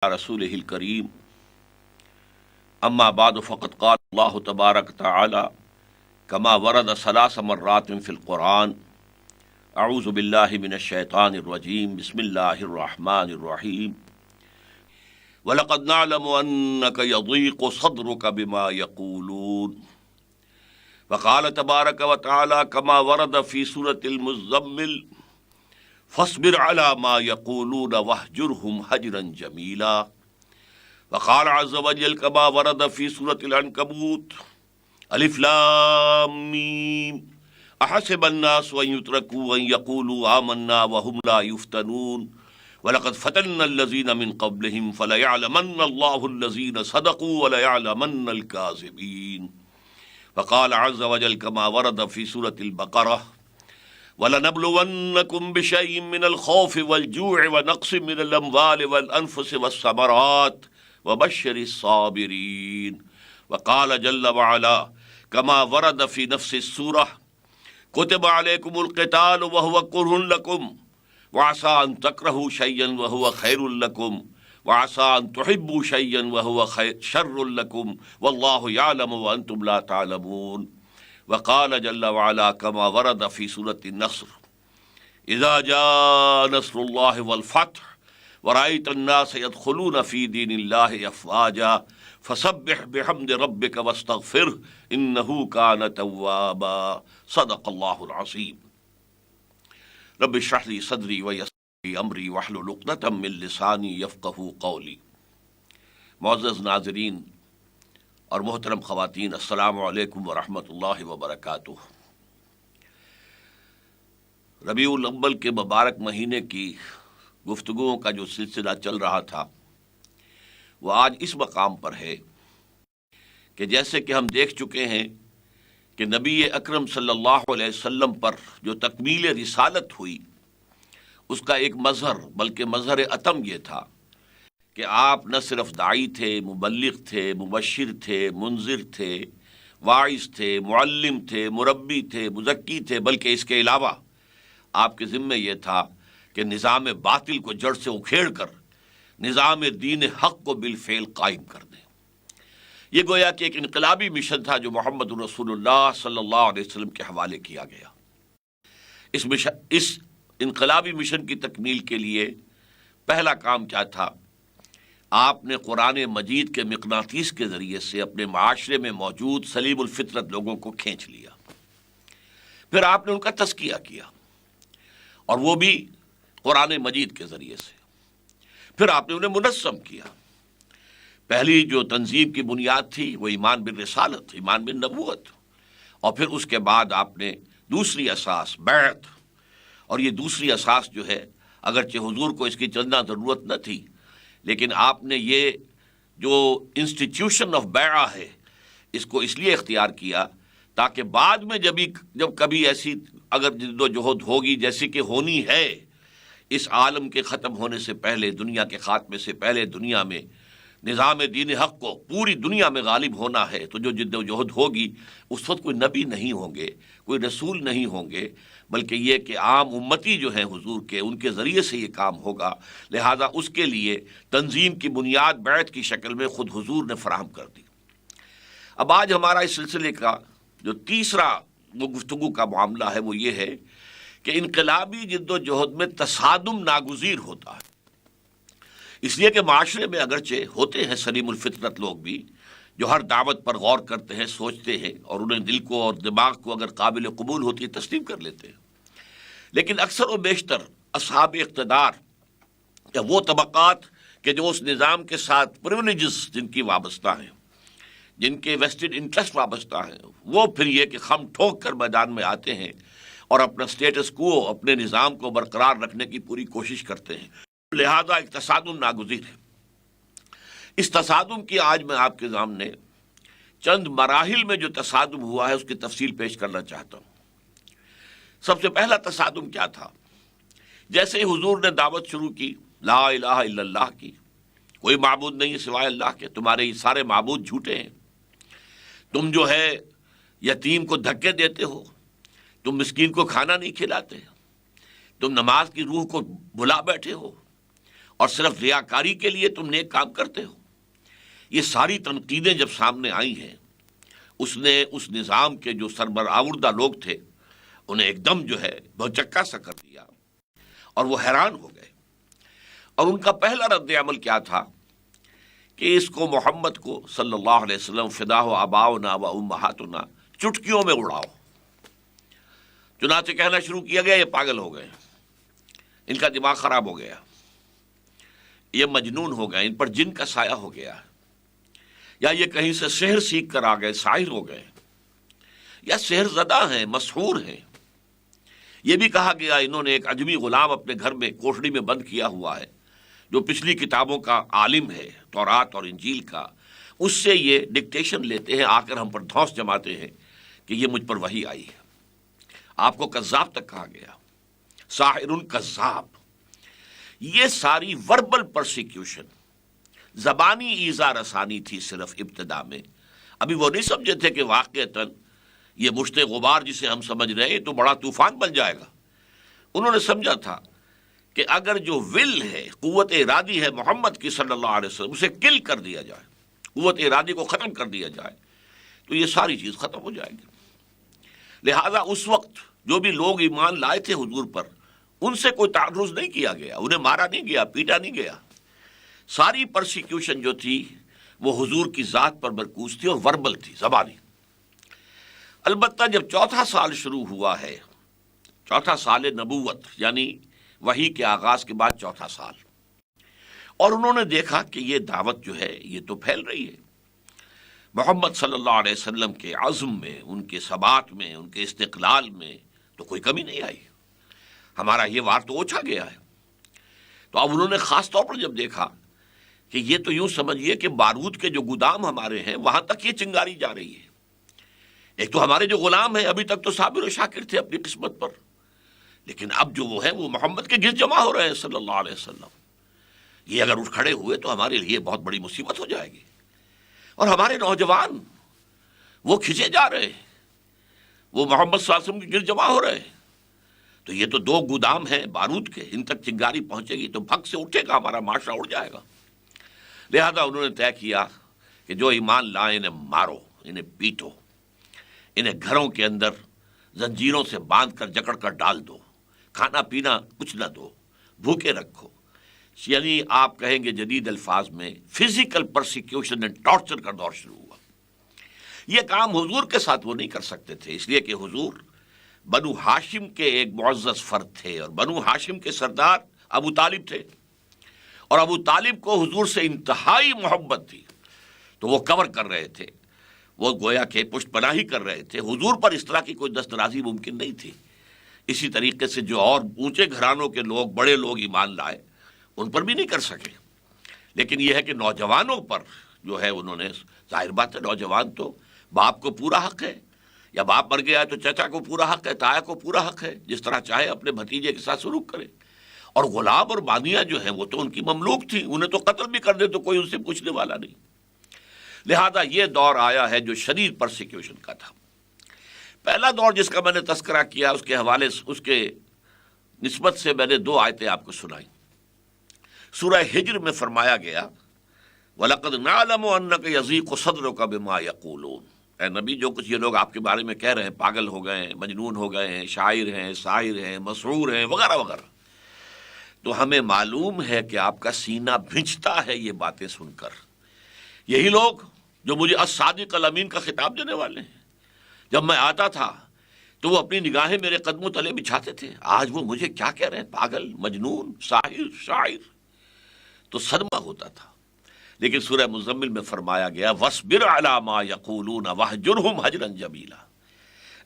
رسوله الكريم اما بعد فقد قال الله تبارك وتعالى كما ورد 3 مرات في القرآن اعوذ بالله من الشيطان الرجيم بسم الله الرحمن الرحيم ولقد نعلم انك يضيق صدرك بما يقولون وقال تبارك وتعالى كما ورد في سورة المزمل فاصبر على ما يقولون واهجرهم هجرا جميلا وقال عز وجل كما ورد في سورة العنكبوت الف لام ميم احسب الناس ان يتركوا ان يقولوا آمنا وهم لا يفتنون ولقد فتنا الذين من قبلهم فليعلمن الله الذين صدقوا وليعلمن الكاذبين وقال عز وجل كما ورد في سورة البقرة وَلَنَبْلُوَنَّكُمْ بِشَيْءٍ مِّنَ الْخَوْفِ وَالْجُوعِ وَنَقْصٍ مِّنَ الْأَمْوَالِ وَالْأَنفُسِ وَالثَّمَرَاتِ وَبَشِّرِ الصَّابِرِينَ وقال جل وعلا كما ورد في نفس السورة كتب عليكم القتال وهو كره لكم وعسى أن تكرهوا شيئا وهو خير لكم وعسى أن تحبوا شيئا وهو شر لكم والله يعلم وأنتم لا تعلمون وقال جل وعلا كما ورد في سورة النصر إذا جاء نصر الله والفتح ورأيت الناس يدخلون في دين الله أفواجا فسبح بحمد ربك واستغفره إنه كان توابا صدق الله العظيم رب اشرح لي صدري ويسر لي أمري واحلل عقدة من لساني يفقهوا قولي. معزز ناظرین اور محترم خواتین، السلام علیکم ورحمۃ اللہ وبرکاتہ۔ ربیع الاول کے مبارک مہینے کی گفتگوؤں کا جو سلسلہ چل رہا تھا وہ آج اس مقام پر ہے کہ جیسے کہ ہم دیکھ چکے ہیں کہ نبی اکرم صلی اللہ علیہ وسلم پر جو تکمیل رسالت ہوئی اس کا ایک مظہر بلکہ مظہر اتم یہ تھا کہ آپ نہ صرف داعی تھے، مبلغ تھے، مبشر تھے، منذر تھے، واعظ تھے، معلم تھے، مربی تھے، مزکی تھے، بلکہ اس کے علاوہ آپ کے ذمہ یہ تھا کہ نظام باطل کو جڑ سے اکھیڑ کر نظام دین حق کو بالفعل قائم کر دیں۔ یہ گویا کہ ایک انقلابی مشن تھا جو محمد رسول اللہ صلی اللہ علیہ وسلم کے حوالے کیا گیا۔ اس انقلابی مشن کی تکمیل کے لیے پہلا کام کیا تھا؟ آپ نے قرآن مجید کے مقناطیس کے ذریعے سے اپنے معاشرے میں موجود سلیم الفطرت لوگوں کو کھینچ لیا، پھر آپ نے ان کا تزکیہ کیا اور وہ بھی قرآن مجید کے ذریعے سے، پھر آپ نے انہیں منظم کیا۔ پہلی جو تنظیم کی بنیاد تھی وہ ایمان بالرسالت، ایمان بالنبوت، اور پھر اس کے بعد آپ نے دوسری اساس بیعت، اور یہ دوسری اساس جو ہے اگرچہ حضور کو اس کی چندہ ضرورت نہ تھی لیکن آپ نے یہ جو انسٹیٹیوشن آف بیعہ ہے اس کو اس لیے اختیار کیا تاکہ بعد میں جب کبھی ایسی اگر جد و جہد ہوگی جیسی کہ ہونی ہے اس عالم کے ختم ہونے سے پہلے، دنیا کے خاتمے سے پہلے، دنیا میں نظام دین حق کو پوری دنیا میں غالب ہونا ہے، تو جو جد و جہد ہوگی اس وقت کوئی نبی نہیں ہوں گے، کوئی رسول نہیں ہوں گے، بلکہ یہ کہ عام امتی جو ہیں حضور کے، ان کے ذریعے سے یہ کام ہوگا۔ لہذا اس کے لیے تنظیم کی بنیاد بیعت کی شکل میں خود حضور نے فراہم کر دی۔ اب آج ہمارا اس سلسلے کا جو تیسرا گفتگو کا معاملہ ہے وہ یہ ہے کہ انقلابی جد و جہد میں تصادم ناگزیر ہوتا ہے، اس لیے کہ معاشرے میں اگرچہ ہوتے ہیں سلیم الفطرت لوگ بھی جو ہر دعوت پر غور کرتے ہیں، سوچتے ہیں، اور انہیں دل کو اور دماغ کو اگر قابل قبول ہوتی ہے تسلیم کر لیتے ہیں، لیکن اکثر و بیشتر اصحاب اقتدار یا وہ طبقات کہ جو اس نظام کے ساتھ پریولیجز جن کی وابستہ ہیں، جن کے ویسٹڈ انٹرسٹ وابستہ ہیں، وہ پھر یہ کہ خم ٹھوک کر میدان میں آتے ہیں اور اپنا سٹیٹس کو، اپنے نظام کو برقرار رکھنے کی پوری کوشش کرتے ہیں۔ لہذا ایک تصادم ناگزیر ہے۔ اس تصادم کی آج میں آپ کے سامنے چند مراحل میں جو تصادم ہوا ہے اس کی تفصیل پیش کرنا چاہتا ہوں۔ سب سے پہلا تصادم کیا تھا؟ جیسے ہی حضور نے دعوت شروع کی لا الہ الا اللہ کی، کوئی معبود نہیں سوائے اللہ کے، تمہارے یہ سارے معبود جھوٹے ہیں، تم جو ہے یتیم کو دھکے دیتے ہو، تم مسکین کو کھانا نہیں کھلاتے، تم نماز کی روح کو بھلا بیٹھے ہو، اور صرف ریاکاری کے لیے تم نیک کام کرتے ہو. یہ ساری تنقیدیں جب سامنے آئی ہیں، اس نے اس نظام کے جو سربراوردہ لوگ تھے انہیں ایک دم جو ہے بھوچکا سا کر دیا، اور وہ حیران ہو گئے. اور ان کا پہلا رد عمل کیا تھا کہ اس کو محمد کو صلی اللہ علیہ وسلم فدا و آباؤنا و امہاتنا چٹکیوں میں اڑاؤ. چنانچہ کہنا شروع کیا گیا یہ پاگل ہو گئے، ان کا دماغ خراب ہو گیا، یہ مجنون ہو گئے، ان پر جن کا سایہ ہو گیا، یا یہ کہیں سے سحر سیکھ کر آ گئے، ساحر ہو گئے، یا سحر زدہ ہیں، مسحور ہیں. یہ بھی کہا گیا انہوں نے ایک عجمی غلام اپنے گھر میں کوٹڑی میں بند کیا ہوا ہے جو پچھلی کتابوں کا عالم ہے، تورات اور انجیل کا، اس سے یہ ڈکٹیشن لیتے ہیں، آ کر ہم پر دھوس جماتے ہیں کہ یہ مجھ پر وحی آئی ہے. آپ کو کذاب تک کہا گیا، ساحر کذاب. یہ ساری وربل پرسیکیوشن، زبانی ایذا رسانی تھی صرف ابتدا میں. ابھی وہ نہیں سمجھے تھے کہ واقعتاً یہ مشت غبار جسے ہم سمجھ رہے ہیں تو بڑا طوفان بن جائے گا. انہوں نے سمجھا تھا کہ اگر جو ول ہے، قوت ارادی ہے محمد کی صلی اللہ علیہ وسلم، اسے کل کر دیا جائے، قوت ارادی کو ختم کر دیا جائے تو یہ ساری چیز ختم ہو جائے گی. لہذا اس وقت جو بھی لوگ ایمان لائے تھے حضور پر، ان سے کوئی تعرض نہیں کیا گیا، انہیں مارا نہیں گیا، پیٹا نہیں گیا. ساری پرسیکیوشن جو تھی وہ حضور کی ذات پر مرکوز تھی اور وربل تھی، زبانی. البتہ جب چوتھا سال شروع ہوا ہے، چوتھا سال نبوت یعنی وحی کے آغاز کے بعد چوتھا سال، اور انہوں نے دیکھا کہ یہ دعوت جو ہے یہ تو پھیل رہی ہے. محمد صلی اللہ علیہ وسلم کے عزم میں، ان کے ثبات میں، ان کے استقلال میں تو کوئی کمی نہیں آئی. ہمارا یہ وار تو اوچھا گیا ہے. تو اب انہوں نے خاص طور پر جب دیکھا کہ یہ تو یوں سمجھیے کہ بارود کے جو گودام ہمارے ہیں وہاں تک یہ چنگاری جا رہی ہے. ایک تو ہمارے جو غلام ہیں ابھی تک تو صابر و شاکر تھے اپنی قسمت پر، لیکن اب جو وہ ہے وہ محمد کے گرد جمع ہو رہے ہیں صلی اللہ علیہ وسلم. یہ اگر اٹھ کھڑے ہوئے تو ہمارے لیے بہت بڑی مصیبت ہو جائے گی. اور ہمارے نوجوان وہ کھنچے جا رہے ہیں، وہ محمد صلی اللہ علیہ وسلم کے گرد جمع ہو رہے ہیں. تو یہ تو دو گودام ہیں بارود کے، ان تک چنگاری پہنچے گی تو بھگ سے اٹھے گا، ہمارا معاشرہ اڑ جائے گا. لہذا انہوں نے طے کیا کہ جو ایمان لائیں انہیں مارو، انہیں پیٹو، انہیں گھروں کے اندر زنجیروں سے باندھ کر جکڑ کر ڈال دو، کھانا پینا کچھ نہ دو، بھوکے رکھو. یعنی آپ کہیں گے جدید الفاظ میں فزیکل پرسیکیوشن اینڈ ٹارچر کا دور شروع ہوا. یہ کام حضور کے ساتھ وہ نہیں کر سکتے تھے، اس لیے کہ حضور بنو ہاشم کے ایک معزز فرد تھے، اور بنو ہاشم کے سردار ابو طالب تھے، اور ابو طالب کو حضور سے انتہائی محبت تھی. تو وہ کور کر رہے تھے، وہ گویا کہ پشت پناہی کر رہے تھے. حضور پر اس طرح کی کوئی دسترازی ممکن نہیں تھی. اسی طریقے سے جو اور اونچے گھرانوں کے لوگ، بڑے لوگ ایمان لائے، ان پر بھی نہیں کر سکے. لیکن یہ ہے کہ نوجوانوں پر جو ہے انہوں نے، ظاہر بات ہے نوجوان تو باپ کو پورا حق ہے، یا باپ مر گیا ہے تو چچا کو پورا حق ہے، تایا کو پورا حق ہے، جس طرح چاہے اپنے بھتیجے کے ساتھ سلوک کرے. اور غلام اور بانیاں جو ہیں وہ تو ان کی مملوک تھی، انہیں تو قتل بھی کر دے تو کوئی ان سے پوچھنے والا نہیں. لہذا یہ دور آیا ہے جو شدید پرسیکیوشن کا تھا. پہلا دور جس کا میں نے تذکرہ کیا، اس کے حوالے سے، اس کے نسبت سے میں نے دو آیتیں آپ کو سنائیں. سورہ ہجر میں فرمایا گیا وَلَقَدْ نَعْلَمُ أَنَّكَ يَضِيقُ صَدْرُكَ بِمَا يَقُولُونَ. اے نبی، جو کچھ یہ لوگ آپ کے بارے میں کہہ رہے ہیں، پاگل ہو گئے ہیں، مجنون ہو گئے ہیں، شاعر ہیں، ساحر ہیں، مسحور ہیں، وغیرہ وغیرہ، تو ہمیں معلوم ہے کہ آپ کا سینہ بھنچتا ہے یہ باتیں سن کر. یہی لوگ جو مجھے الصادق الامین کا خطاب دینے والے ہیں، جب میں آتا تھا تو وہ اپنی نگاہیں میرے قدموں تلے بچھاتے تھے، آج وہ مجھے کیا کہہ رہے ہیں، پاگل، مجنون، ساحر، شاعر. تو صدمہ ہوتا تھا. لیکن سورہ مزمل میں فرمایا گیا وَاصْبِرْ عَلَىٰ مَا يَقُولُونَ وَاهْجُرْهُمْ هَجْرًا جَمِيلًا.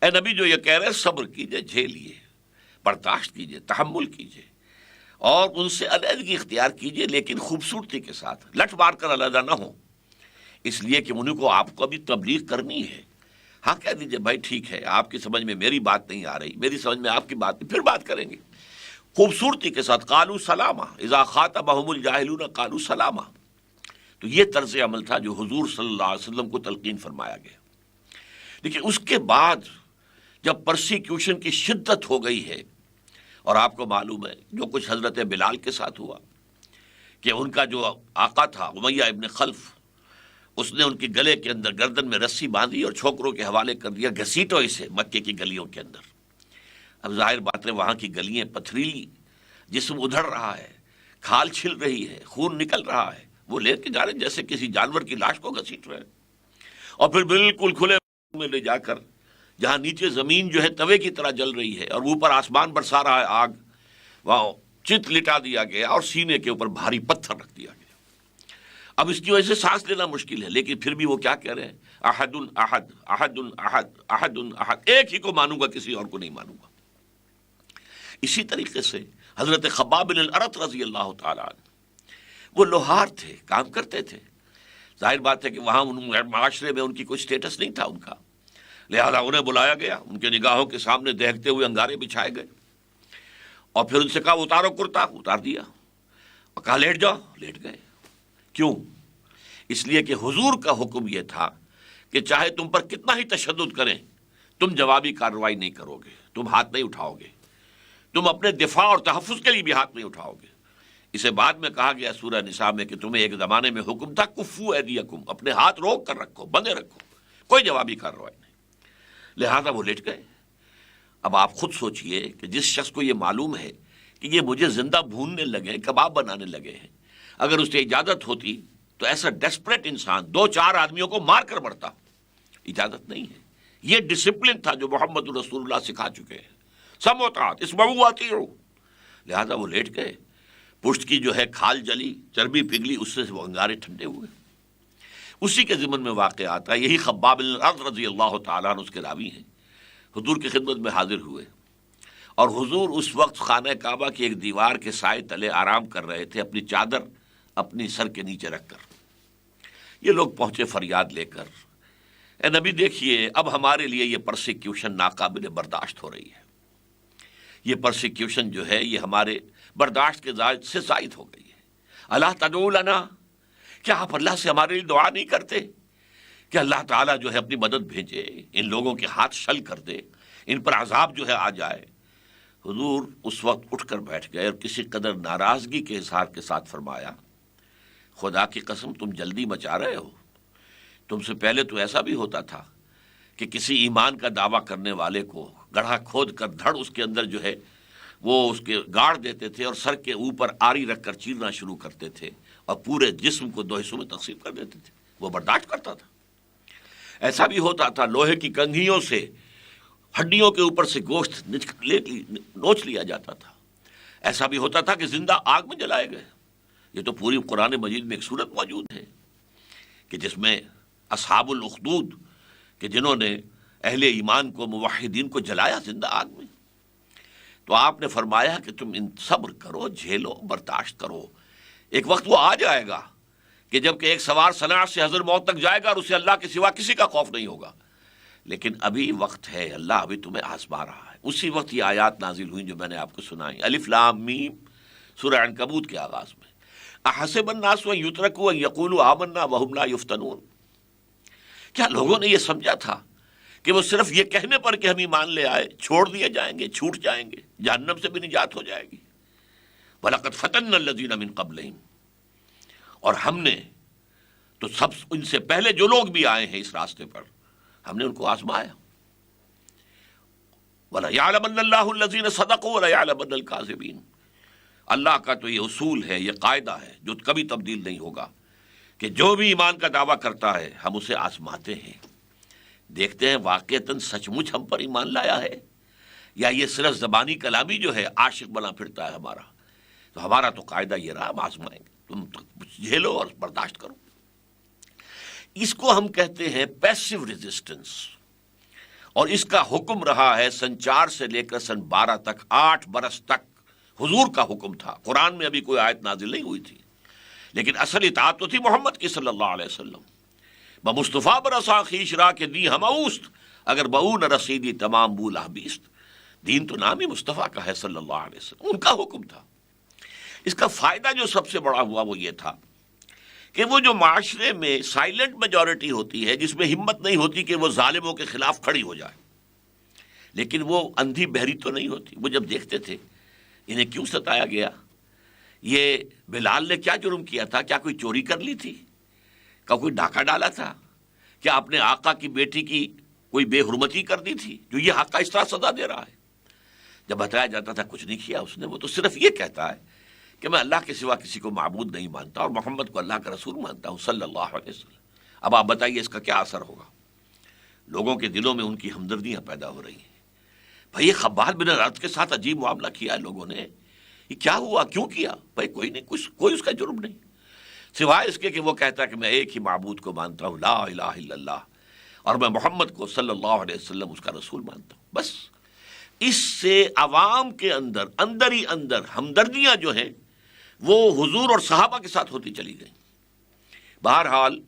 اے نبی، جو یہ کہہ رہے ہیں صبر کیجئے، جھیلیے، برداشت کیجئے، تحمل کیجئے، اور ان سے علیحدگی اختیار کیجئے، لیکن خوبصورتی کے ساتھ، لٹ مار کر علیحدہ نہ ہوں، اس لیے کہ انہیں کو آپ کو ابھی تبلیغ کرنی ہے. ہاں کہہ دیجئے بھائی ٹھیک ہے، آپ کی سمجھ میں میری بات نہیں آ رہی، میری سمجھ میں آپ کی بات نہیں، پھر بات کریں گے خوبصورتی کے ساتھ. قالوا سلاما اذا خاطبهم الجاہلون قالوا سلاما. تو یہ طرز عمل تھا جو حضور صلی اللہ علیہ وسلم کو تلقین فرمایا گیا. لیکن اس کے بعد جب پرسیکیوشن کی شدت ہو گئی ہے، اور آپ کو معلوم ہے جو کچھ حضرت بلال کے ساتھ ہوا، کہ ان کا جو آقا تھا امیہ ابن خلف، اس نے ان کی گلے کے اندر گردن میں رسی باندھی اور چھوکروں کے حوالے کر دیا، گھسیٹو اسے مکے کی گلیوں کے اندر۔ اب ظاہر بات ہے وہاں کی گلیاں پتھریلی، جسم ادھڑ رہا ہے، کھال چھل رہی ہے، خون نکل رہا ہے، وہ لے کے جا رہے جیسے کسی جانور کی لاش کو گھسیٹ رہے ہیں، اور پھر بالکل کھلے میں لے جا کر جہاں نیچے زمین جو ہے توے کی طرح جل رہی ہے اور اوپر آسمان برسا رہا ہے آگ، وہاں چت لٹا دیا گیا اور سینے کے اوپر بھاری پتھر رکھ دیا گیا۔ اب اس کی وجہ سے سانس لینا مشکل ہے، لیکن پھر بھی وہ کیا کہہ رہے ہیں؟ احد احد احد احد احد احد، ایک ہی کو مانوں گا، کسی اور کو نہیں مانوں گا۔ اسی طریقے سے حضرت خباب بن الارت رضی اللہ تعالیٰ عنہ، وہ لوہار تھے، کام کرتے تھے، ظاہر بات ہے کہ وہاں معاشرے میں ان کی کوئی سٹیٹس نہیں تھا ان کا، لہذا انہیں بلایا گیا، ان کے نگاہوں کے سامنے دیکھتے ہوئے انگارے بچھائے گئے، اور پھر ان سے کہا اتارو کرتا، اتار دیا، اور کہا لیٹ جاؤ، لیٹ گئے۔ کیوں؟ اس لیے کہ حضور کا حکم یہ تھا کہ چاہے تم پر کتنا ہی تشدد کریں، تم جوابی کارروائی نہیں کرو گے، تم ہاتھ نہیں اٹھاؤ گے، تم اپنے دفاع اور تحفظ کے لیے بھی ہاتھ نہیں اٹھاؤ گے۔ اسے بعد میں کہا گیا سورہ نساء میں کہ تمہیں ایک زمانے میں حکم تھا کفو ایدیکم، اپنے ہاتھ روک کر رکھو، بندے رکھو، کوئی جوابی کارروائی نہیں، لہذا وہ لیٹ گئے۔ اب آپ خود سوچئے کہ جس شخص کو یہ معلوم ہے کہ یہ مجھے زندہ بھوننے لگے، کباب بنانے لگے ہیں، اگر اس سے اجازت ہوتی تو ایسا ڈیسپریٹ انسان 2-4 آدمیوں کو مار کر مرتا، اجازت نہیں ہے۔ یہ ڈسپلن تھا جو محمد رسول اللہ سکھا چکے ہیں، سموتات اسمعوا واطیعوا، لہذا وہ لیٹ گئے، پشت کی جو ہے کھال جلی، چربی پگھلی، اس سے وہ انگارے ٹھنڈے ہوئے۔ اسی کے ضمن میں واقع آتا ہے، یہی خباب بن الارت رضی اللہ تعالیٰ عنہ اس کے راوی ہیں، حضور کی خدمت میں حاضر ہوئے، اور حضور اس وقت خانہ کعبہ کی ایک دیوار کے سائے تلے آرام کر رہے تھے، اپنی چادر اپنی سر کے نیچے رکھ کر۔ یہ لوگ پہنچے فریاد لے کر، اے نبی دیکھیے اب ہمارے لیے یہ پرسیکیوشن ناقابل برداشت ہو رہی ہے، یہ پرسیکیوشن جو ہے یہ ہمارے برداشت کے سے زائد ہو گئی ہے۔ اللہ تدعو لنا، کیا آپ اللہ سے ہمارے لیے دعا نہیں کرتے کہ اللہ تعالیٰ جو ہے اپنی مدد بھیجے، ان لوگوں کے ہاتھ شل کر دے، ان پر عذاب جو ہے آ جائے۔ حضور اس وقت اٹھ کر بیٹھ گئے اور کسی قدر ناراضگی کے اظہار کے ساتھ فرمایا، خدا کی قسم تم جلدی مچا رہے ہو، تم سے پہلے تو ایسا بھی ہوتا تھا کہ کسی ایمان کا دعویٰ کرنے والے کو گڑھا کھود کر دھڑ اس کے اندر جو ہے وہ اس کے گاڑ دیتے تھے اور سر کے اوپر آری رکھ کر چیرنا شروع کرتے تھے اور پورے جسم کو 2 حصوں میں تقسیم کر دیتے تھے، وہ برداشت کرتا تھا۔ ایسا بھی ہوتا تھا لوہے کی کنگھیوں سے ہڈیوں کے اوپر سے گوشت نوچ لیا جاتا تھا، ایسا بھی ہوتا تھا کہ زندہ آگ میں جلائے گئے۔ یہ تو پوری قرآن مجید میں ایک صورت موجود ہے کہ جس میں اصحاب الاخدود کہ جنہوں نے اہل ایمان کو، موحدین کو جلایا زندہ آگ میں، تو آپ نے فرمایا کہ تم ان صبر کرو، جھیلو، برداشت کرو، ایک وقت وہ آ جائے گا کہ جب کہ ایک سوار صنعت سے حضر موت تک جائے گا اور اسے اللہ کے سوا کسی کا خوف نہیں ہوگا، لیکن ابھی وقت ہے، اللہ ابھی تمہیں آزما رہا ہے۔ اسی وقت یہ آیات نازل ہوئیں جو میں نے آپ کو سنائی، الف لام میم، سورہ عنکبوت کے آغاز میں، احسب الناس ان یترکوا ان یقولوا آمنا وهم لا یفتنون، کیا لوگوں نے یہ سمجھا تھا کہ وہ صرف یہ کہنے پر کہ ہم ایمان لے آئے چھوڑ دیے جائیں گے، چھوٹ جائیں گے، جہنم سے بھی نجات ہو جائے گی؟ وَلَقَدْ فَتَنَّا الَّذِينَ مِن قَبْلِهِمْ، اور ہم نے تو سب ان سے پہلے جو لوگ بھی آئے ہیں اس راستے پر، ہم نے ان کو آزمایا۔ وَلَيَعْلَمَنَّ اللَّهُ الَّذِينَ صَدَقُوا وَلَيَعْلَمَنَّ الْكَاذِبِينَ، اللہ کا تو یہ اصول ہے، یہ قاعدہ ہے جو کبھی تبدیل نہیں ہوگا کہ جو بھی ایمان کا دعویٰ کرتا ہے ہم اسے آزماتے ہیں، دیکھتے ہیں واقعتاً سچ مچ ہم پر ایمان لایا ہے یا یہ صرف زبانی کلامی جو ہے عاشق بنا پھرتا ہے ہمارا۔ تو ہمارا تو قاعدہ یہ رہا، ہم آزمائیں گے، تم جھیلو اور برداشت کرو۔ اس کو ہم کہتے ہیں پیسو ریزسٹنس، اور اس کا حکم رہا ہے سن 4 سے لے کر سن 12 تک، 8 برس تک حضور کا حکم تھا۔ قرآن میں ابھی کوئی آیت نازل نہیں ہوئی تھی، لیکن اصل اطاعت تو تھی محمد کی صلی اللہ علیہ وسلم۔ بمصطفیٰ برسا خیش را کے دی ہم اوست، اگر بہو نہ رسیدی تمام بولا بیست، دین تو نام ہی مصطفیٰ کا ہے صلی اللہ علیہ وسلم، ان کا حکم تھا۔ اس کا فائدہ جو سب سے بڑا ہوا وہ یہ تھا کہ وہ جو معاشرے میں سائلنٹ میجورٹی ہوتی ہے، جس میں ہمت نہیں ہوتی کہ وہ ظالموں کے خلاف کھڑی ہو جائے، لیکن وہ اندھی بہری تو نہیں ہوتی، وہ جب دیکھتے تھے انہیں کیوں ستایا گیا، یہ بلال نے کیا جرم کیا تھا؟ کیا کوئی چوری کر لی تھی؟ کیا کوئی ڈاکہ ڈالا تھا؟ کیا اپنے آقا کی بیٹی کی کوئی بے حرمتی کر دی تھی جو یہ حق کا اس طرح سزا دے رہا ہے؟ جب بتایا جاتا تھا کچھ نہیں کیا اس نے، وہ تو صرف یہ کہتا ہے کہ میں اللہ کے سوا کسی کو معبود نہیں مانتا اور محمد کو اللہ کا رسول مانتا ہوں صلی اللہ علیہ وسلم۔ اب آپ بتائیے اس کا کیا اثر ہوگا؟ لوگوں کے دلوں میں ان کی ہمدردیاں پیدا ہو رہی ہیں۔ بھائی یہ خباب بن الارت کے ساتھ عجیب معاملہ کیا ہے لوگوں نے، یہ کیا ہوا، کیوں کیا؟ بھائی کوئی نہیں، کوئی اس کا جرم نہیں، سوائے اس کے کہ وہ کہتا ہے کہ میں ایک ہی معبود کو مانتا ہوں، لا الہ الا اللہ، اور میں محمد کو صلی اللہ علیہ وسلم اس کا رسول مانتا ہوں۔ بس اس سے عوام کے اندر ہی اندر ہمدردیاں جو ہیں وہ حضور اور صحابہ کے ساتھ ہوتی چلی گئیں۔ بہرحال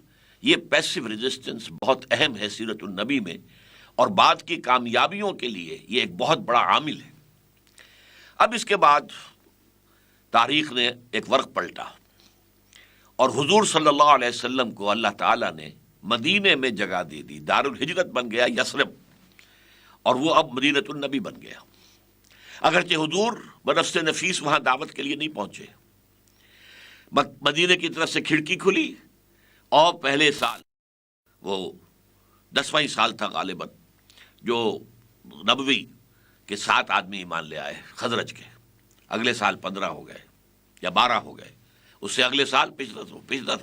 یہ پیسو ریزسٹنس بہت اہم ہے سیرت النبی میں، اور بعد کی کامیابیوں کے لیے یہ ایک بہت بڑا عامل ہے۔ اب اس کے بعد تاریخ نے ایک ورق پلٹا، اور حضور صلی اللہ علیہ وسلم کو اللہ تعالیٰ نے مدینے میں جگہ دے دی، دار الہجرت بن گیا یثرب، اور وہ اب مدینۃ النبی بن گیا۔ اگرچہ حضور بنفس نفیس وہاں دعوت کے لیے نہیں پہنچے، مدینے کی طرف سے کھڑکی کھلی، اور پہلے سال، وہ 10واں سال تھا غالباً، جو نبوی کے 7 آدمی ایمان لے آئے خزرج کے، اگلے سال 15 ہو گئے یا 12 ہو گئے، اس سے اگلے سال 75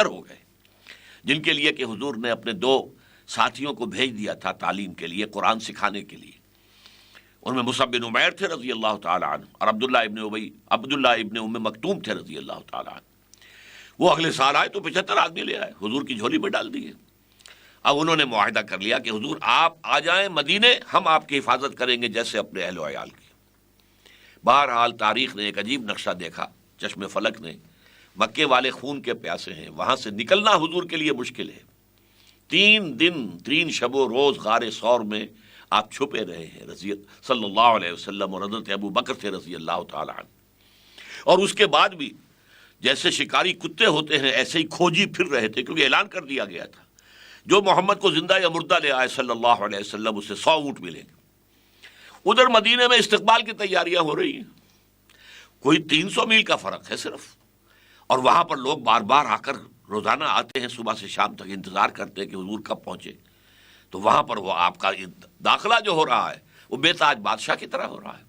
ہو گئے، جن کے لیے کہ حضور نے اپنے 2 ساتھیوں کو بھیج دیا تھا تعلیم کے لیے، قرآن سکھانے کے لیے۔ ان میں مصعب بن عمیر تھے رضی اللہ تعالیٰ عنہ، اور عبداللہ ابن ام مکتوم تھے رضی اللہ تعالیٰ عنہ۔ وہ اگلے سال آئے تو 75 آدمی لے آئے، حضور کی جھولی میں ڈال دیے۔ اب انہوں نے معاہدہ کر لیا کہ حضور آپ آ جائیں مدینے، ہم آپ کی حفاظت کریں گے جیسے اپنے اہل و عیال کی۔ بہرحال تاریخ نے ایک عجیب نقشہ دیکھا، چشم فلک نے، مکے والے خون کے پیاسے ہیں، وہاں سے نکلنا حضور کے لیے مشکل ہے۔ 3 دن 3 شب و روز غار ثور میں آپ چھپے رہے ہیں صلی اللہ علیہ وسلم، اور حضرت ابو بکر تھے رضی اللہ تعالیٰ عنہ، اور اس کے بعد بھی جیسے شکاری کتے ہوتے ہیں ایسے ہی کھوجی پھر رہے تھے، کیونکہ اعلان کر دیا گیا تھا جو محمد کو زندہ یا مردہ لے آئے صلی اللہ علیہ وسلم اسے 100 اونٹ ملیں گے۔ ادھر مدینے میں استقبال کی تیاریاں ہو رہی ہیں، کوئی 300 میل کا فرق ہے صرف، اور وہاں پر لوگ بار بار آ کر روزانہ آتے ہیں، صبح سے شام تک انتظار کرتے ہیں کہ حضور کب پہنچے۔ تو وہاں پر وہ آپ کا داخلہ جو ہو رہا ہے وہ بے تاج بادشاہ کی طرح ہو رہا ہے۔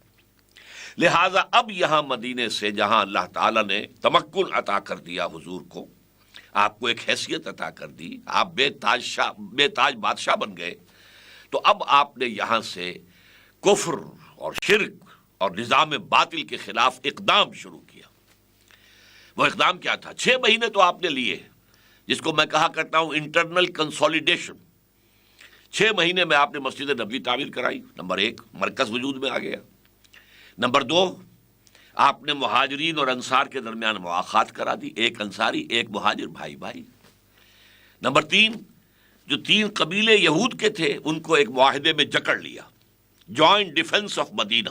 لہٰذا اب یہاں مدینے سے جہاں اللہ تعالیٰ نے تمکن عطا کر دیا حضور کو، آپ کو ایک حیثیت عطا کر دی، آپ بے تاج بادشاہ بن گئے، تو اب آپ نے یہاں سے کفر اور شرک اور نظام باطل کے خلاف اقدام شروع کیا۔ وہ اقدام کیا تھا؟ 6 مہینے تو آپ نے لیے، جس کو میں کہا کرتا ہوں انٹرنل کنسولیڈیشن۔ 6 مہینے میں آپ نے مسجد نبوی تعمیر کرائی، نمبر 1، مرکز وجود میں آ گیا۔ نمبر 2، آپ نے مہاجرین اور انصار کے درمیان مواخات کرا دی، ایک انصاری ایک مہاجر، بھائی بھائی۔ نمبر 3، جو 3 قبیلے یہود کے تھے ان کو ایک معاہدے میں جکڑ لیا، جوائنٹ ڈیفنس آف مدینہ۔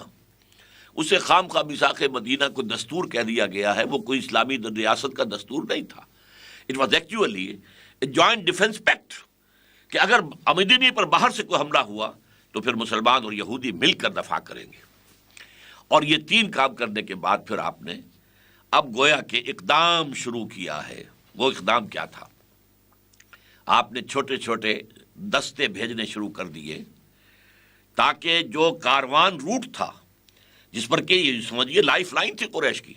اسے خام خواہ میثاق مدینہ کو دستور کہہ دیا گیا ہے، وہ کوئی اسلامی ریاست کا دستور نہیں تھا۔ It was actually a joint defence packet, کہ اگر مدینے پر باہر سے کوئی حملہ ہوا تو پھر مسلمان اور یہودی مل کر دفاع کریں گے۔ اور یہ 3 کام کرنے کے بعد پھر آپ نے اب گویا کہ اقدام شروع کیا ہے۔ وہ اقدام کیا تھا؟ آپ نے چھوٹے چھوٹے دستے بھیجنے شروع کر دیے، تاکہ جو کاروان روٹ تھا، جس پر کہ یہ سمجھیے لائف لائن تھی قریش کی،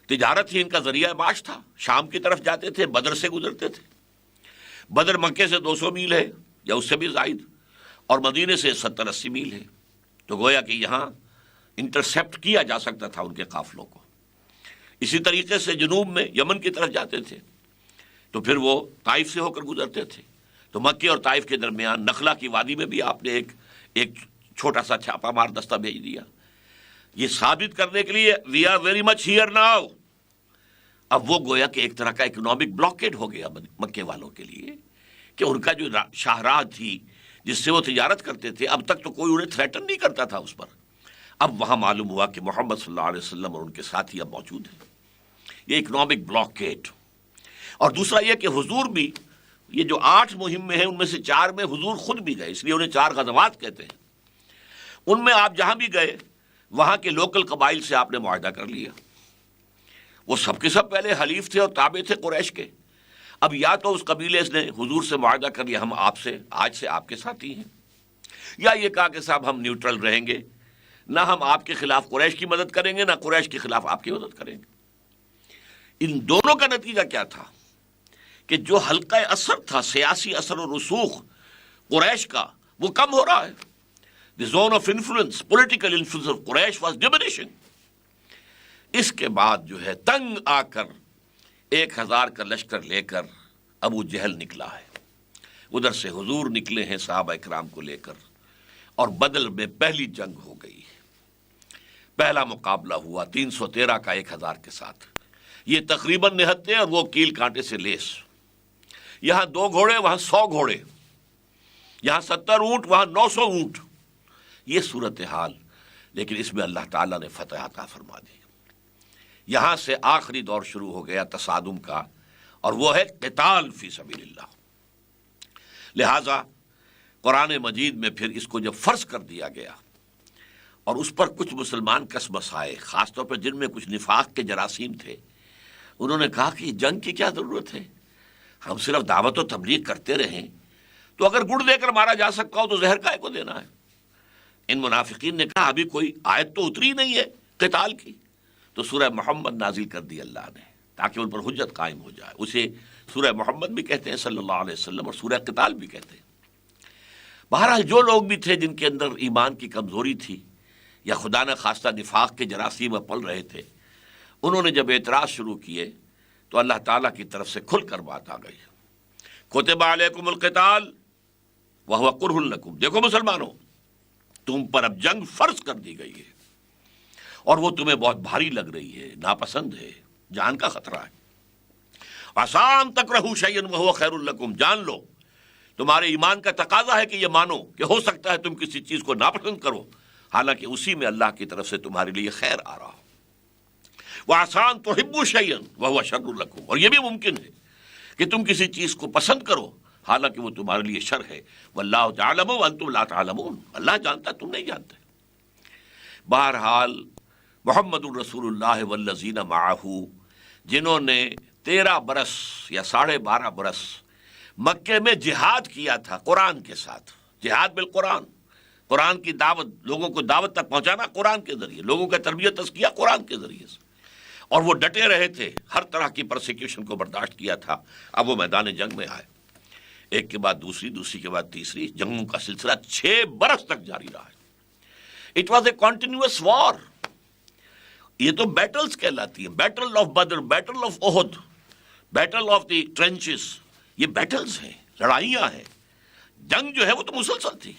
تجارت ہی ان کا ذریعہ معاش تھا، شام کی طرف جاتے تھے، بدر سے گزرتے تھے۔ بدر مکے سے 200 میل ہے یا اس سے بھی زائد، اور مدینے سے 70-80 میل ہے، تو گویا کہ یہاں انٹرسیپٹ کیا جا سکتا تھا ان کے قافلوں کو۔ اسی طریقے سے جنوب میں یمن کی طرف جاتے تھے تو پھر وہ طائف سے ہو کر گزرتے تھے، تو مکے اور طائف کے درمیان نخلا کی وادی میں بھی آپ نے ایک چھوٹا سا چھاپا مار دستہ بھیج دیا، یہ ثابت کرنے کے لیے we are very much here now. اب وہ گویا کہ ایک طرح کا اکنامک بلاکیڈ ہو گیا مکے والوں کے لیے، کہ ان کا جو شاہراہ تھی جس سے وہ تجارت کرتے تھے، اب تک تو کوئی انہیں تھریٹن نہیں کرتا تھا اس پر۔ اب وہاں معلوم ہوا کہ محمد صلی اللہ علیہ وسلم اور ان کے ساتھی اب موجود ہیں، یہ اکنامک بلاکیڈ۔ اور دوسرا یہ کہ حضور بھی، یہ جو 8 مہم میں ہیں ان میں سے 4 میں حضور خود بھی گئے، اس لیے انہیں 4 غزوات کہتے ہیں۔ ان میں آپ جہاں بھی گئے وہاں کے لوکل قبائل سے آپ نے معاہدہ کر لیا، وہ سب کے سب پہلے حلیف تھے اور تابع تھے قریش کے. اب یا تو اس قبیلے نے حضور سے معاہدہ کر لیا ہم آپ سے آج سے آپ کے ساتھی ہیں، یا یہ کہا کہ صاحب ہم نیوٹرل رہیں گے، نہ ہم آپ کے خلاف قریش کی مدد کریں گے، نہ قریش کے خلاف آپ کی مدد کریں گے. ان دونوں کا نتیجہ کیا تھا کہ جو حلقہ اثر تھا، سیاسی اثر و رسوخ قریش کا، وہ کم ہو رہا ہے. The zone of influence, political influence of Quraysh was diminishing. اس کے بعد جو ہے تنگ آ کر 1000 کا لشکر لے کر ابو جہل نکلا ہے. ادھر سے حضور نکلے ہیں صحابہ اکرام کو لے کر، اور بدر میں پہلی جنگ ہو گئی. پہلا مقابلہ ہوا 313 کا 1000 کے ساتھ. یہ تقریباً نہتے اور وہ کیل کانٹے سے لیس. یہاں 2 گھوڑے وہاں 100 گھوڑے، یہاں 70 اونٹ وہاں 900 اونٹ. یہ صورتحال، لیکن اس میں اللہ تعالیٰ نے فتح عطا فرما دی. یہاں سے آخری دور شروع ہو گیا تصادم کا، اور وہ ہے قتال فی سبیل اللہ. لہذا قرآن مجید میں پھر اس کو جب فرض کر دیا گیا اور اس پر کچھ مسلمان کسمس آئے، خاص طور پر جن میں کچھ نفاق کے جراثیم تھے، انہوں نے کہا کہ جنگ کی کیا ضرورت ہے، ہم صرف دعوت و تبلیغ کرتے رہیں، تو اگر گڑ دے کر مارا جا سکتا ہو تو زہر کائے کو دینا ہے. ان منافقین نے کہا ابھی کوئی آیت تو اتری نہیں ہے قتال کی. تو سورہ محمد نازل کر دی اللہ نے تاکہ ان پر حجت قائم ہو جائے. اسے سورہ محمد بھی کہتے ہیں صلی اللہ علیہ وسلم، اور سورہ قتال بھی کہتے ہیں. بہرحال جو لوگ بھی تھے جن کے اندر ایمان کی کمزوری تھی یا خدا نہ خواستہ نفاق کے جراثیم پل رہے تھے، انہوں نے جب اعتراض شروع کیے تو اللہ تعالیٰ کی طرف سے کھل کر بات آ گئی. کتب علیکم القتال وہو کرہ لکم. دیکھو مسلمانوں، تم پر اب جنگ فرض کر دی گئی ہے، اور وہ تمہیں بہت بھاری لگ رہی ہے، ناپسند ہے، جان کا خطرہ ہے. آسان تکرہوا شیئا وہو خیر لکم. جان لو تمہارے ایمان کا تقاضا ہے کہ یہ مانو کہ ہو سکتا ہے تم کسی چیز کو ناپسند کرو، حالانکہ اسی میں اللہ کی طرف سے تمہارے لیے خیر آ رہا ہو. وآسان تحبوا شیئا وہو شر لکم. اور یہ بھی ممکن ہے کہ تم کسی چیز کو پسند کرو حالانکہ وہ تمہارے لیے شر ہے. واللہ یعلم وانتم لا تعلمون. اللہ جانتا تم نہیں جانتے. بہرحال محمد الرسول اللہ والذین معہ، جنہوں نے 13 برس یا 12.5 برس مکے میں جہاد کیا تھا قرآن کے ساتھ، جہاد بالقرآن، قرآن کی دعوت، لوگوں کو دعوت تک پہنچانا قرآن کے ذریعے، لوگوں کا تربیت تزکیہ قرآن کے ذریعے سے، اور وہ ڈٹے رہے تھے، ہر طرح کی پرسیکیوشن کو برداشت کیا تھا. اب وہ میدان جنگ میں آئے، ایک کے بعد دوسری، دوسری کے بعد تیسری جنگوں کا سلسلہ 6 برس تک جاری رہا ہے. It was a continuous war. یہ تو بیٹلز کہلاتی ہیں، battle of Badr, battle of Uhud, battle of the trenches. یہ بیٹلز ہیں، لڑائیاں ہیں. جنگ جو ہے وہ تو مسلسل تھی،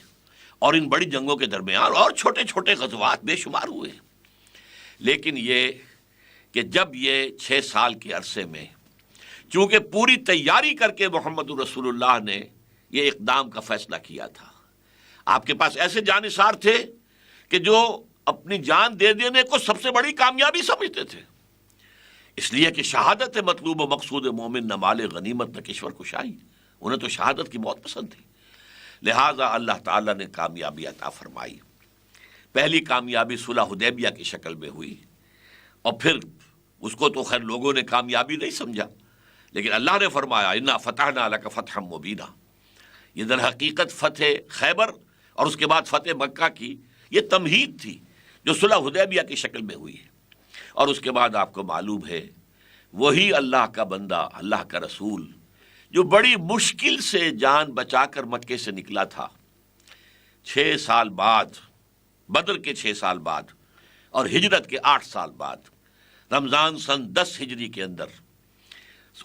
اور ان بڑی جنگوں کے درمیان اور چھوٹے چھوٹے غزوات بے شمار ہوئے. لیکن یہ کہ جب یہ 6 سال کے عرصے میں چونکہ پوری تیاری کر کے محمد رسول اللہ نے یہ اقدام کا فیصلہ کیا تھا، آپ کے پاس ایسے جانثار تھے کہ جو اپنی جان دے دینے کو سب سے بڑی کامیابی سمجھتے تھے، اس لیے کہ شہادت مطلوب و مقصود مومن نہ مال غنیمت نہ کشور کشائی. انہیں تو شہادت کی بہت پسند تھی. لہٰذا اللہ تعالیٰ نے کامیابی عطا فرمائی. پہلی کامیابی صلح حدیبیہ کی شکل میں ہوئی، اور پھر اس کو تو خیر لوگوں نے کامیابی نہیں سمجھا، لیکن اللہ نے فرمایا انا فتحنا لک فتحا مبینا. یہ در حقیقت فتح خیبر اور اس کے بعد فتح مکہ کی یہ تمہید تھی جو صلح حدیبیہ کی شکل میں ہوئی ہے. اور اس کے بعد آپ کو معلوم ہے وہی اللہ کا بندہ، اللہ کا رسول جو بڑی مشکل سے جان بچا کر مکے سے نکلا تھا، 6 سال بعد، بدر کے 6 سال بعد اور ہجرت کے 8 سال بعد، رمضان سن 10 ہجری کے اندر،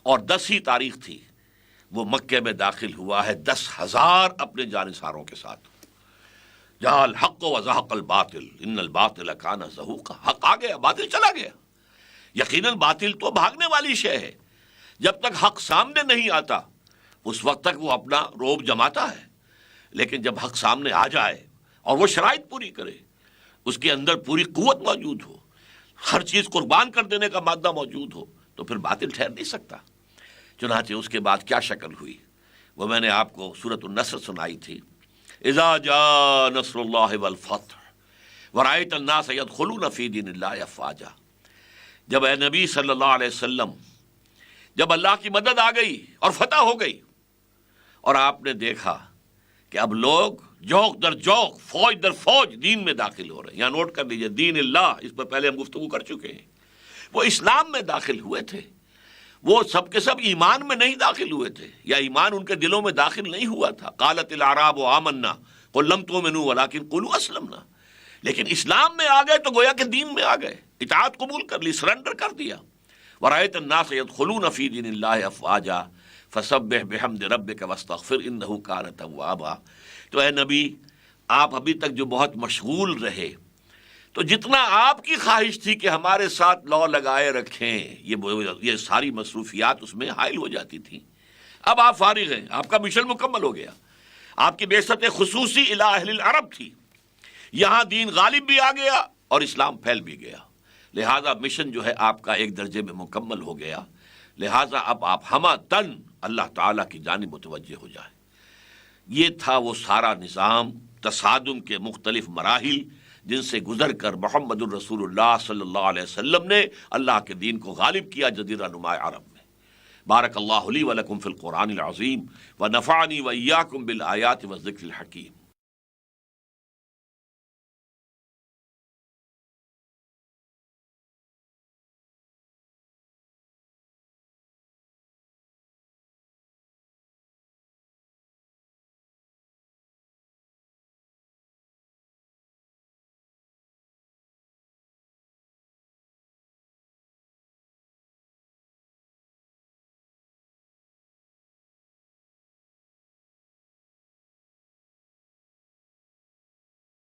اور 10 ہی تاریخ تھی، وہ مکے میں داخل ہوا ہے 10,000 اپنے جانثاروں کے ساتھ. جاء الحق وزهق الباطل ان الباطل کان زہوقا. حق آ گیا، باطل چلا گیا. یقیناً باطل تو بھاگنے والی شے ہے، جب تک حق سامنے نہیں آتا اس وقت تک وہ اپنا روب جماتا ہے، لیکن جب حق سامنے آ جائے اور وہ شرائط پوری کرے، اس کے اندر پوری قوت موجود ہو، ہر چیز قربان کر دینے کا مادہ موجود ہو، تو پھر باطل ٹھہر نہیں سکتا. چنانچہ اس کے بعد کیا شکل ہوئی وہ میں نے آپ کو سورۃ النصر سنائی تھی. اذا جاء نصر اللہ والفتح ورأیت الناس يدخلون فی دین اللہ افواجا. جب اے نبی صلی اللہ علیہ وسلم، جب اللہ کی مدد آ گئی اور فتح ہو گئی اور آپ نے دیکھا کہ اب لوگ جوق در جوق، فوج در فوج دین میں داخل ہو رہے ہیں، یہاں نوٹ کر لیجئے، دین اللہ، اس پر پہلے ہم گفتگو کر چکے ہیں، وہ اسلام میں داخل ہوئے تھے، وہ سب کے سب ایمان میں نہیں داخل ہوئے تھے، یا ایمان ان کے دلوں میں داخل نہیں ہوا تھا۔ قالت الاعراب آمنا قل لم تؤمنوا ولکن قولوا اسلمنا، لیکن اسلام میں آ گئے تو گویا کہ دین میں آ گئے، اطاعت قبول کر لی، سرنڈر کر دیا۔ ورأیت الناس يدخلون فی دین اللہ افواجا فسبح بحمد ربک واستغفر انہ کان توابا۔ تو اے نبی، آپ ابھی تک جو بہت مشغول رہے، تو جتنا آپ کی خواہش تھی کہ ہمارے ساتھ لو لگائے رکھیں، یہ ساری مصروفیات اس میں حائل ہو جاتی تھیں۔ اب آپ فارغ ہیں، آپ کا مشن مکمل ہو گیا، آپ کی بعثت خصوصی الی اہل العرب تھی، یہاں دین غالب بھی آ گیا اور اسلام پھیل بھی گیا، لہذا مشن جو ہے آپ کا ایک درجے میں مکمل ہو گیا، لہذا اب آپ ہمہ تن اللہ تعالیٰ کی جانب متوجہ ہو جائیں۔ یہ تھا وہ سارا نظام، تصادم کے مختلف مراحل جن سے گزر کر محمد الرسول اللہ صلی اللہ علیہ وسلم نے اللہ کے دین کو غالب کیا جزیرہ نما عرب میں۔ بارک اللہ لی ولکم فی القرآن العظیم ونفعنی وإیاکم بالآیات والذکر الحکیم۔